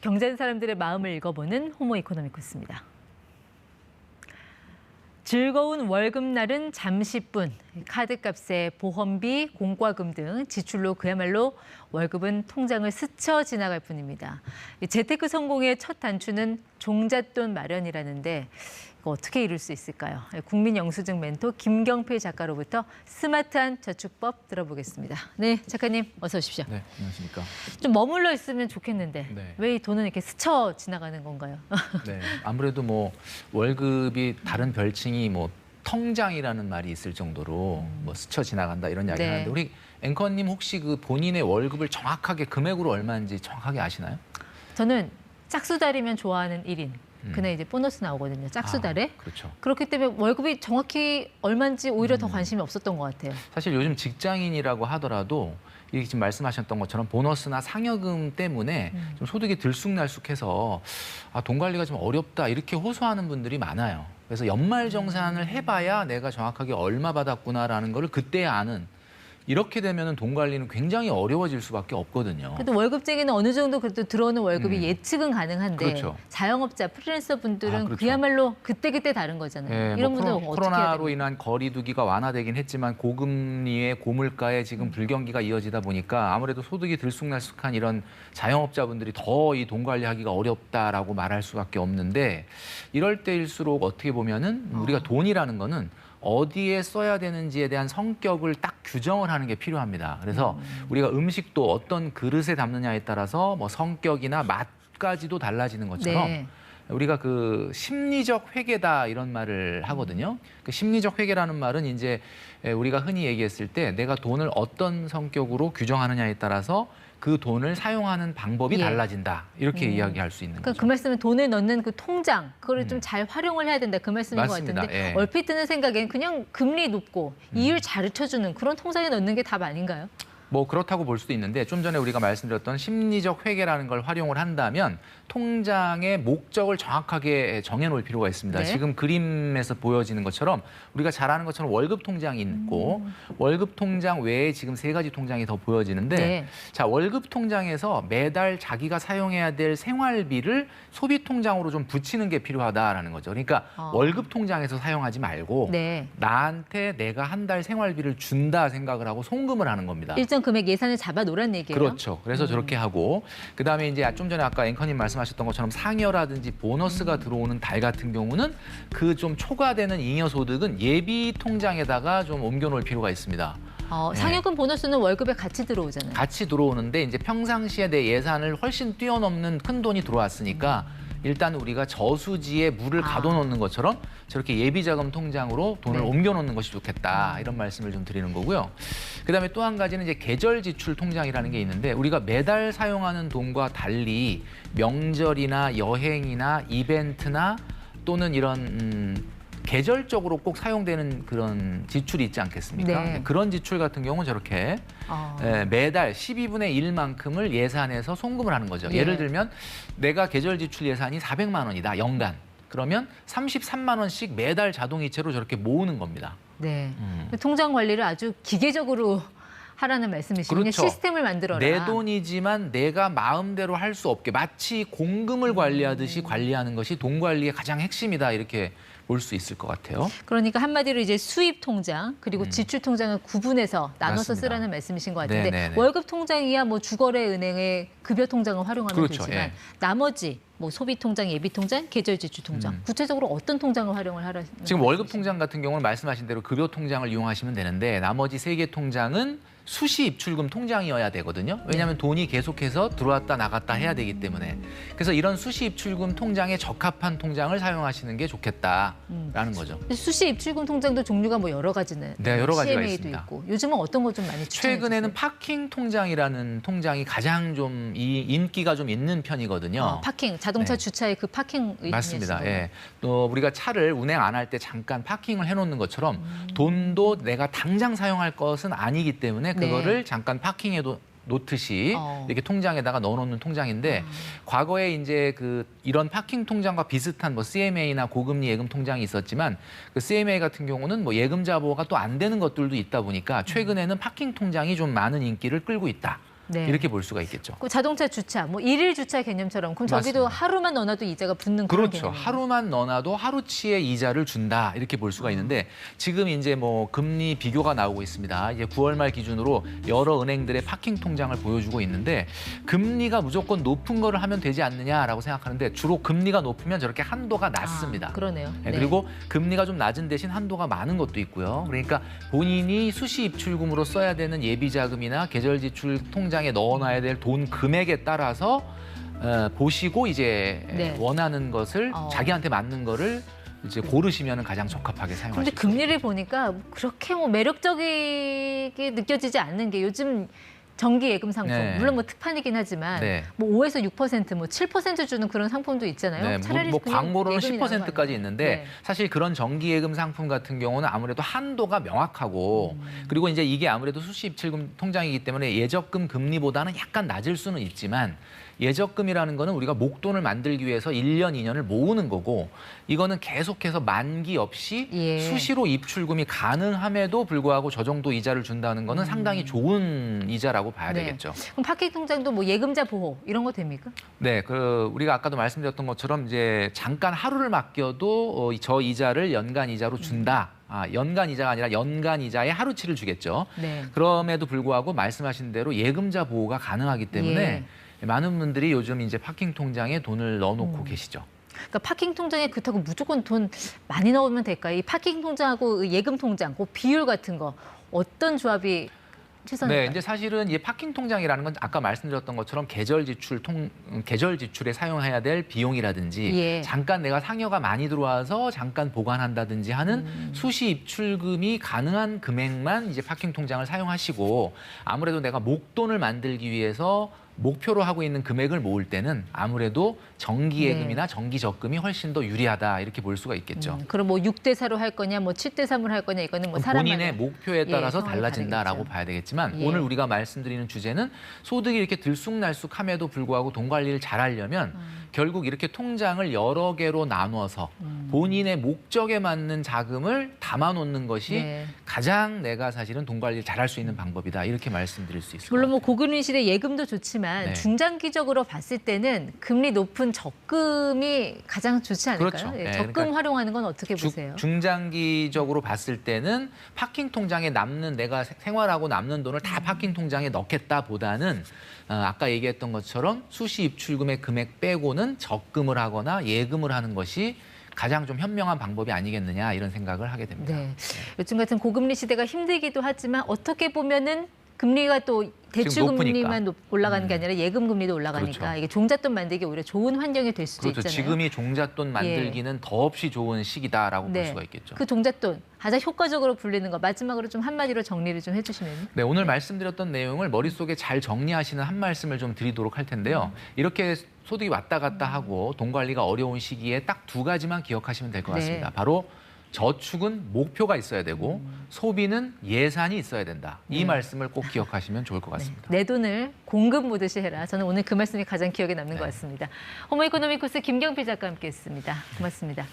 경제하는 사람들의 마음을 읽어보는 호모 이코노미쿠스입니다. 즐거운 월급날은 잠시뿐. 카드값에 보험비, 공과금 등 지출로 그야말로 월급은 통장을 스쳐 지나갈 뿐입니다. 재테크 성공의 첫 단추는 종잣돈 마련이라는데 이거 어떻게 이룰 수 있을까요? 국민영수증 멘토 김경필 작가로부터 스마트한 저축법 들어보겠습니다. 네, 작가님 어서 오십시오. 네, 안녕하십니까. 좀 머물러 있으면 좋겠는데 네. 왜 이 돈은 이렇게 스쳐 지나가는 건가요? 네, 아무래도 뭐 월급이 다른 별칭이 뭐 통장이라는 말이 있을 정도로 뭐 스쳐 지나간다 이런 이야기 네. 하는데 우리 앵커님 혹시 그 본인의 월급을 정확하게 금액으로 얼마인지 정확하게 아시나요? 저는 짝수달이면 좋아하는 1인. 그날 이제 보너스 나오거든요. 짝수달에. 그렇죠. 그렇기 때문에 월급이 정확히 얼마인지 오히려 더 관심이 없었던 것 같아요. 사실 요즘 직장인이라고 하더라도 이렇게 지금 말씀하셨던 것처럼 보너스나 상여금 때문에 좀 소득이 들쑥날쑥해서 돈 관리가 좀 어렵다 이렇게 호소하는 분들이 많아요. 그래서 연말정산을 해봐야 내가 정확하게 얼마 받았구나라는 걸 그때야 아는. 이렇게 되면 돈 관리는 굉장히 어려워질 수밖에 없거든요. 그래도 월급쟁이는 어느 정도 그래도 들어오는 월급이 예측은 가능한데 그렇죠. 자영업자, 프리랜서 분들은 그렇죠. 그야말로 그때그때 다른 거잖아요. 네, 이런 뭐 분들은 어떻게 해야 코로나로 됩니까? 인한 거리두기가 완화되긴 했지만 고금리의 고물가에 지금 불경기가 이어지다 보니까 아무래도 소득이 들쑥날쑥한 이런 자영업자분들이 더 이 돈 관리하기가 어렵다라고 말할 수밖에 없는데 이럴 때일수록 어떻게 보면은 우리가 돈이라는 거는 어디에 써야 되는지에 대한 성격을 딱 규정을 하는 게 필요합니다. 그래서 우리가 음식도 어떤 그릇에 담느냐에 따라서 뭐 성격이나 맛까지도 달라지는 것처럼 네. 우리가 그 심리적 회계다 이런 말을 하거든요. 그 심리적 회계라는 말은 이제 우리가 흔히 얘기했을 때 내가 돈을 어떤 성격으로 규정하느냐에 따라서 그 돈을 사용하는 방법이 예. 달라진다. 이렇게 이야기할 수 있는 그러니까 거죠. 그 말씀은 돈을 넣는 그 통장, 그거를 좀 잘 활용을 해야 된다 그 말씀인 맞습니다. 것 같은데 예. 얼핏 드는 생각엔 그냥 금리 높고 이율 자르쳐주는 그런 통장에 넣는 게 답 아닌가요? 뭐 그렇다고 볼 수도 있는데 좀 전에 우리가 말씀드렸던 심리적 회계라는 걸 활용을 한다면 통장의 목적을 정확하게 정해놓을 필요가 있습니다. 네. 지금 그림에서 보여지는 것처럼 우리가 잘 아는 것처럼 월급 통장이 있고 월급 통장 외에 지금 3가지 통장이 더 보여지는데 네. 자 월급 통장에서 매달 자기가 사용해야 될 생활비를 소비 통장으로 좀 붙이는 게 필요하다라는 거죠. 그러니까 월급 통장에서 사용하지 말고 네. 나한테 내가 한 달 생활비를 준다 생각을 하고 송금을 하는 겁니다. 일정 금액 예산을 잡아 놓으란 얘기예요. 그렇죠. 그래서 저렇게 하고 그다음에 이제 좀 전에 아까 앵커님 말씀하셨던 것처럼 상여라든지 보너스가 들어오는 달 같은 경우는 그 좀 초과되는 잉여 소득은 예비 통장에다가 좀 옮겨놓을 필요가 있습니다. 상여금 보너스는 월급에 같이 들어오잖아요. 같이 들어오는데 이제 평상시에 내 예산을 훨씬 뛰어넘는 큰 돈이 들어왔으니까 일단 우리가 저수지에 물을 가둬놓는 것처럼 저렇게 예비자금 통장으로 돈을 네. 옮겨놓는 것이 좋겠다 이런 말씀을 좀 드리는 거고요. 그다음에 또 한 가지는 이제 계절 지출 통장이라는 게 있는데 우리가 매달 사용하는 돈과 달리 명절이나 여행이나 이벤트나 또는 이런 계절적으로 꼭 사용되는 그런 지출이 있지 않겠습니까? 네. 그런 지출 같은 경우는 저렇게 매달 12분의 1만큼을 예산해서 송금을 하는 거죠. 예. 예를 들면 내가 계절 지출 예산이 400만 원이다, 연간. 그러면 33만 원씩 매달 자동이체로 저렇게 모으는 겁니다. 네. 통장 관리를 아주 기계적으로 하라는 말씀이시군요. 그렇죠. 시스템을 만들어라. 내 돈이지만 내가 마음대로 할 수 없게 마치 공금을 관리하듯이 관리하는 것이 돈 관리의 가장 핵심이다 이렇게 볼 수 있을 것 같아요. 그러니까 한마디로 이제 수입 통장 그리고 지출 통장을 구분해서 나눠서 맞습니다. 쓰라는 말씀이신 것 같은데 네네네. 월급 통장이야 뭐 주거래 은행의 급여 통장을 활용하면 그렇죠. 되지만 예. 나머지 뭐 소비 통장, 예비 통장, 계절 지출 통장 구체적으로 어떤 통장을 활용을 하라는 지금 월급 말씀이신가요? 통장 같은 경우는 말씀하신 대로 급여 통장을 이용하시면 되는데 나머지 3개 통장은 수시 입출금 통장이어야 되거든요. 왜냐하면 돈이 계속해서 들어왔다 나갔다 해야 되기 때문에. 그래서 이런 수시 입출금 통장에 적합한 통장을 사용하시는 게 좋겠다라는 거죠. 수시 입출금 통장도 종류가 뭐 여러 가지는 네, 여러 가지가 CMA도 있습니다. 있고 요즘은 어떤 거 좀 많이 추천해 최근에는 주세요? 파킹 통장이라는 통장이 가장 좀 인기가 좀 있는 편이거든요. 파킹, 자동차 네. 주차의 그 파킹 맞습니다. 의미에서. 예. 또 우리가 차를 운행 안 할 때 잠깐 파킹을 해놓는 것처럼 돈도 내가 당장 사용할 것은 아니기 때문에 그거를 네. 잠깐 파킹해 놓듯이 이렇게 통장에다가 넣어놓는 통장인데 과거에 이제 이런 파킹 통장과 비슷한 뭐 CMA나 고금리 예금 통장이 있었지만 그 CMA 같은 경우는 뭐 예금자 보호가 또 안 되는 것들도 있다 보니까 최근에는 파킹 통장이 좀 많은 인기를 끌고 있다. 네. 이렇게 볼 수가 있겠죠. 그 자동차 주차, 뭐 일일 주차 개념처럼 그럼 저기도 맞습니다. 하루만 넣어놔도 이자가 붙는 그런 그렇죠. 개념이에요. 하루만 넣어놔도 하루치의 이자를 준다 이렇게 볼 수가 있는데 지금 이제 뭐 금리 비교가 나오고 있습니다. 이제 9월 말 기준으로 여러 은행들의 파킹 통장을 보여주고 있는데 금리가 무조건 높은 거를 하면 되지 않느냐라고 생각하는데 주로 금리가 높으면 저렇게 한도가 낮습니다. 그러네요. 네, 그리고 금리가 좀 낮은 대신 한도가 많은 것도 있고요. 그러니까 본인이 수시 입출금으로 써야 되는 예비 자금이나 계절 지출 통장에 넣어놔야 될 돈 금액에 따라서 보시고 이제 네. 원하는 것을 자기한테 맞는 거를 이제 고르시면 가장 적합하게 사용하실 근데 수 있습니다. 금리를 보니까 그렇게 뭐 매력적이게 느껴지지 않는 게 요즘 정기 예금 상품 네. 물론 뭐 특판이긴 하지만 네. 뭐 5에서 6%, 뭐 7% 주는 그런 상품도 있잖아요. 네, 차라리 뭐 그냥 광고로는 예금이 나은 거 10%까지 아니에요? 있는데 네. 사실 그런 정기예금 상품 같은 경우는 아무래도 한도가 명확하고 그리고 이제 이게 아무래도 수시 입출금 통장이기 때문에 예적금 금리보다는 약간 낮을 수는 있지만 예적금이라는 거는 우리가 목돈을 만들기 위해서 1년, 2년을 모으는 거고 이거는 계속해서 만기 없이 예. 수시로 입출금이 가능함에도 불구하고 저 정도 이자를 준다는 거는 상당히 좋은 이자라고 봐야 네. 되겠죠. 그럼 파킹 통장도 뭐 예금자 보호 이런 거 됩니까? 네, 우리가 아까도 말씀드렸던 것처럼 이제 잠깐 하루를 맡겨도 저 이자를 연간 이자로 준다. 연간 이자가 아니라 연간 이자의 하루치를 주겠죠. 네. 그럼에도 불구하고 말씀하신 대로 예금자 보호가 가능하기 때문에 예. 많은 분들이 요즘 이제 파킹 통장에 돈을 넣어놓고 계시죠. 그러니까 파킹 통장에 그렇다고 무조건 돈 많이 넣으면 될까요? 이 파킹 통장하고 예금 통장, 그 비율 같은 거 어떤 조합이 최선일까요? 네, 이제 사실은 이 파킹 통장이라는 건 아까 말씀드렸던 것처럼 계절 지출에 사용해야 될 비용이라든지 예. 잠깐 내가 상여가 많이 들어와서 잠깐 보관한다든지 하는 수시 입출금이 가능한 금액만 이제 파킹 통장을 사용하시고 아무래도 내가 목돈을 만들기 위해서 목표로 하고 있는 금액을 모을 때는 아무래도 정기 예금이나 정기 적금이 훨씬 더 유리하다 이렇게 볼 수가 있겠죠. 그럼 뭐 6대 4로 할 거냐, 뭐 7대 3으로 할 거냐 이거는 뭐 사람마다 본인의 목표에 따라서 상황이 달라진다라고 다르겠죠. 봐야 되겠지만 예. 오늘 우리가 말씀드리는 주제는 소득이 이렇게 들쑥날쑥함에도 불구하고 돈 관리를 잘하려면 결국 이렇게 통장을 여러 개로 나눠서 본인의 목적에 맞는 자금을 담아놓는 것이 네. 가장 내가 사실은 돈 관리를 잘할 수 있는 방법이다 이렇게 말씀드릴 수 있을 것 물론 같아요. 뭐 고금리 시대 예금도 좋지만 네. 중장기적으로 봤을 때는 금리 높은 적금이 가장 좋지 않을까요? 그렇죠. 예, 네, 적금 그러니까 활용하는 건 어떻게 보세요? 중장기적으로 봤을 때는 파킹 통장에 남는 내가 생활하고 남는 돈을 다 파킹 통장에 넣겠다보다는 아까 얘기했던 것처럼 수시 입출금의 금액 빼고는 적금을 하거나 예금을 하는 것이 가장 좀 현명한 방법이 아니겠느냐 이런 생각을 하게 됩니다. 네. 요즘 같은 고금리 시대가 힘들기도 하지만 어떻게 보면은 금리가 또 대출 금리만 올라가는 게 아니라 예금 금리도 올라가니까 그렇죠. 이게 종잣돈 만들기 오히려 좋은 환경이 될 수도 그렇죠. 있잖아요. 지금이 종잣돈 만들기는 더없이 좋은 시기다라고 볼 수가 있겠죠. 그 종잣돈 가장 효과적으로 불리는 거 마지막으로 좀 한마디로 정리를 좀 해주시면. 네, 오늘 말씀드렸던 내용을 머릿속에 잘 정리하시는 한 말씀을 좀 드리도록 할 텐데요. 이렇게 소득이 왔다 갔다 하고 돈 관리가 어려운 시기에 딱 두 가지만 기억하시면 될 것 같습니다. 네. 바로 저축은 목표가 있어야 되고 소비는 예산이 있어야 된다. 이 말씀을 꼭 기억하시면 좋을 것 같습니다. 내 돈을 공금 보듯이 해라. 저는 오늘 그 말씀이 가장 기억에 남는 것 같습니다. 호모이코노미코스 김경필 작가와 함께했습니다. 고맙습니다.